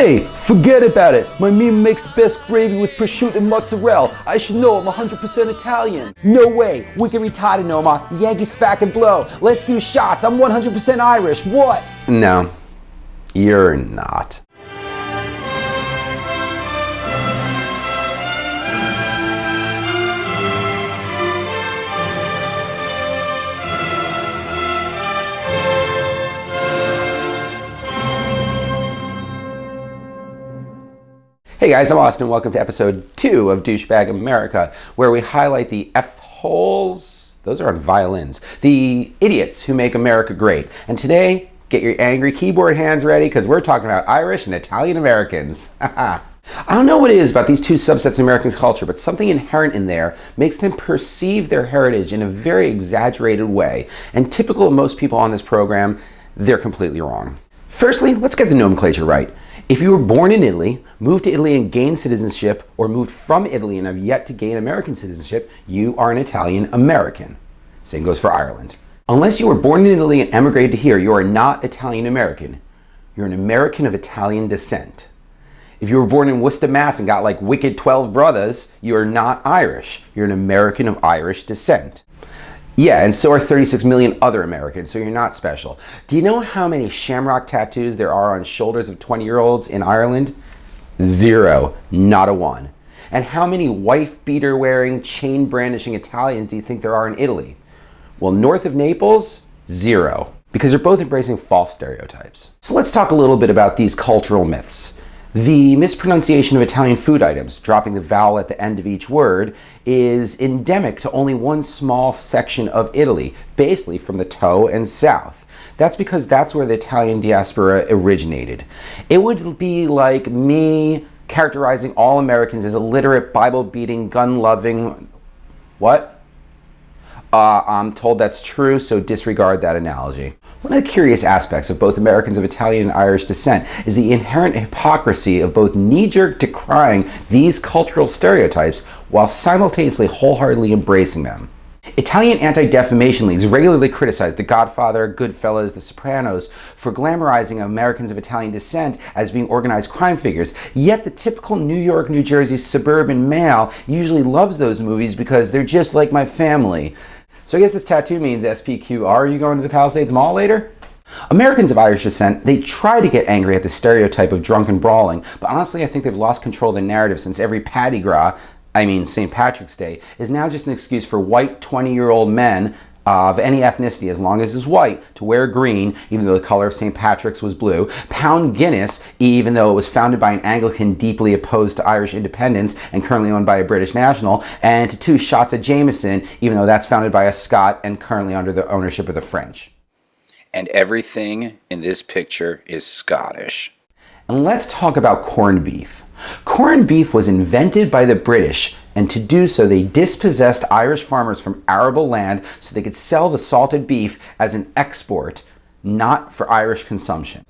Hey, forget about it. My meme makes the best gravy with prosciutto and mozzarella. I should know I'm 100% Italian. No way. Wicked retarded, Noma. Yankees fucking blow. Let's do shots. I'm 100% Irish. What? No, you're not. Hey guys, I'm Austin. Welcome to episode 2 of Douchebag America, where we highlight the F-holes, those are on violins, the idiots who make America great. And today, get your angry keyboard hands ready because we're talking about Irish and Italian Americans. I don't know what it is about these two subsets of American culture, but something inherent in there makes them perceive their heritage in a very exaggerated way. And typical of most people on this program, they're completely wrong. Firstly, let's get the nomenclature right. If you were born in Italy, moved to Italy and gained citizenship, or moved from Italy and have yet to gain American citizenship, you are an Italian American. Same goes for Ireland. Unless you were born in Italy and emigrated to here, you are not Italian American. You're an American of Italian descent. If you were born in Worcester, Mass and got like wicked 12 brothers, you are not Irish. You're an American of Irish descent. Yeah, and so are 36 million other Americans, so you're not special. Do you know how many shamrock tattoos there are on shoulders of 20-year-olds in Ireland? 0, not a one. And how many wife-beater-wearing, chain-brandishing Italians do you think there are in Italy? Well, north of Naples, 0, because they're both embracing false stereotypes. So let's talk a little bit about these cultural myths. The mispronunciation of Italian food items, dropping the vowel at the end of each word, is endemic to only one small section of Italy, basically from the toe and south. That's because that's where the Italian diaspora originated. It would be like me characterizing all Americans as illiterate, Bible-beating, gun-loving... What? I'm told that's true, so disregard that analogy. One of the curious aspects of both Americans of Italian and Irish descent is the inherent hypocrisy of both knee-jerk decrying these cultural stereotypes while simultaneously wholeheartedly embracing them. Italian anti-defamation leagues regularly criticize The Godfather, Goodfellas, The Sopranos for glamorizing Americans of Italian descent as being organized crime figures, yet the typical New York, New Jersey suburban male usually loves those movies because they're just like my family. So I guess this tattoo means SPQR. Are you going to the Palisades Mall later? Americans of Irish descent, they try to get angry at the stereotype of drunken brawling, but honestly I think they've lost control of the narrative since every Paddy Gras, St. Patrick's Day, is now just an excuse for white 20-year-old men of any ethnicity, as long as it's white, to wear green, even though the color of St. Patrick's was blue, pound Guinness, even though it was founded by an Anglican deeply opposed to Irish independence and currently owned by a British national, and to 2 shots of Jameson, even though that's founded by a Scot and currently under the ownership of the French. And everything in this picture is Scottish. And let's talk about corned beef. Corned beef was invented by the British, and to do so they dispossessed Irish farmers from arable land so they could sell the salted beef as an export, not for Irish consumption.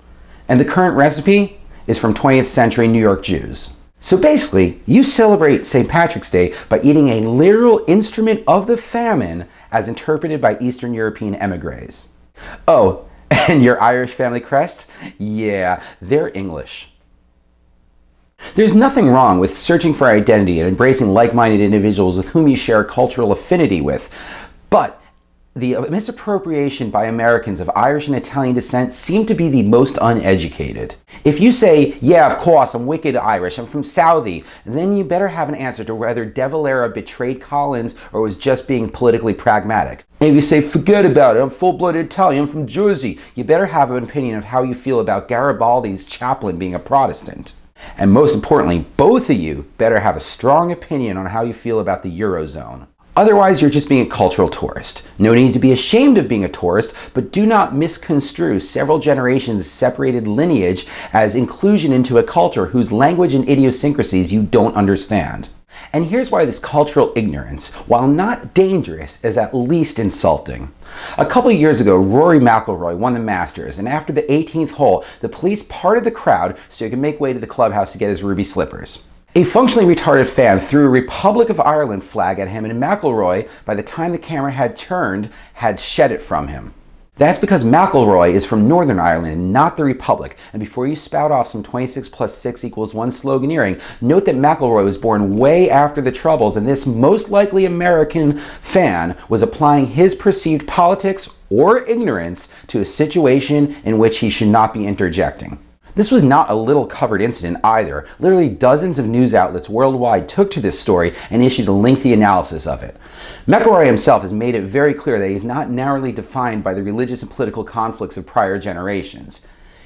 And the current recipe is from 20th century New York Jews. So basically, you celebrate St. Patrick's Day by eating a literal instrument of the famine as interpreted by Eastern European emigres. Oh, and your Irish family crest? Yeah, they're English. There's nothing wrong with searching for identity and embracing like-minded individuals with whom you share a cultural affinity with, but the misappropriation by Americans of Irish and Italian descent seem to be the most uneducated. If you say, yeah, of course, I'm wicked Irish, I'm from Southie, then you better have an answer to whether De Valera betrayed Collins or was just being politically pragmatic. And if you say, forget about it, I'm full-blooded Italian, I'm from Jersey, you better have an opinion of how you feel about Garibaldi's chaplain being a Protestant. And most importantly, both of you better have a strong opinion on how you feel about the Eurozone. Otherwise, you're just being a cultural tourist. No need to be ashamed of being a tourist, but do not misconstrue several generations' separated lineage as inclusion into a culture whose language and idiosyncrasies you don't understand. And here's why this cultural ignorance, while not dangerous, is at least insulting. A couple of years ago, Rory McIlroy won the Masters, and after the 18th hole, the police parted the crowd so he could make way to the clubhouse to get his ruby slippers. A functionally retarded fan threw a Republic of Ireland flag at him, and McIlroy, by the time the camera had turned, had shed it from him. That's because McElroy is from Northern Ireland and not the Republic. And before you spout off some 26 plus 6 equals 1 sloganeering, note that McElroy was born way after the Troubles, and this most likely American fan was applying his perceived politics or ignorance to a situation in which he should not be interjecting. This was not a little covered incident either. Literally dozens of news outlets worldwide took to this story and issued a lengthy analysis of it. McElroy himself has made it very clear that he's not narrowly defined by the religious and political conflicts of prior generations.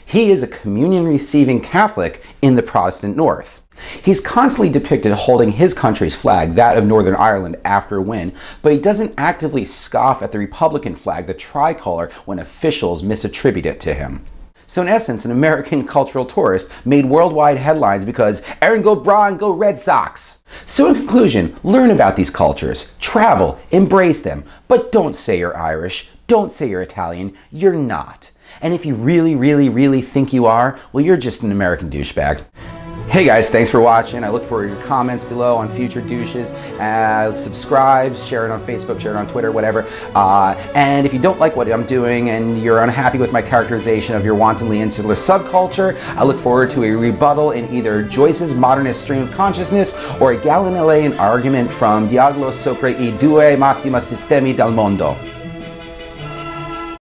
He is a communion-receiving Catholic in the Protestant North. He's constantly depicted holding his country's flag, that of Northern Ireland, after a win, but he doesn't actively scoff at the Republican flag, the tricolor, when officials misattribute it to him. So in essence, an American cultural tourist made worldwide headlines because Aaron go Bra and go Red Sox. So in conclusion, learn about these cultures, travel, embrace them, but don't say you're Irish, don't say you're Italian, you're not. And if you really think you are, well, you're just an American douchebag. Hey guys, thanks for watching. I look forward to your comments below on future douches. Subscribe, share it on Facebook, share it on Twitter, whatever. And if you don't like what I'm doing and you're unhappy with my characterization of your wantonly insular subculture, I look forward to a rebuttal in either Joyce's modernist stream of consciousness or a Galilean argument from Dialogo sopra I due massimi sistemi del mondo.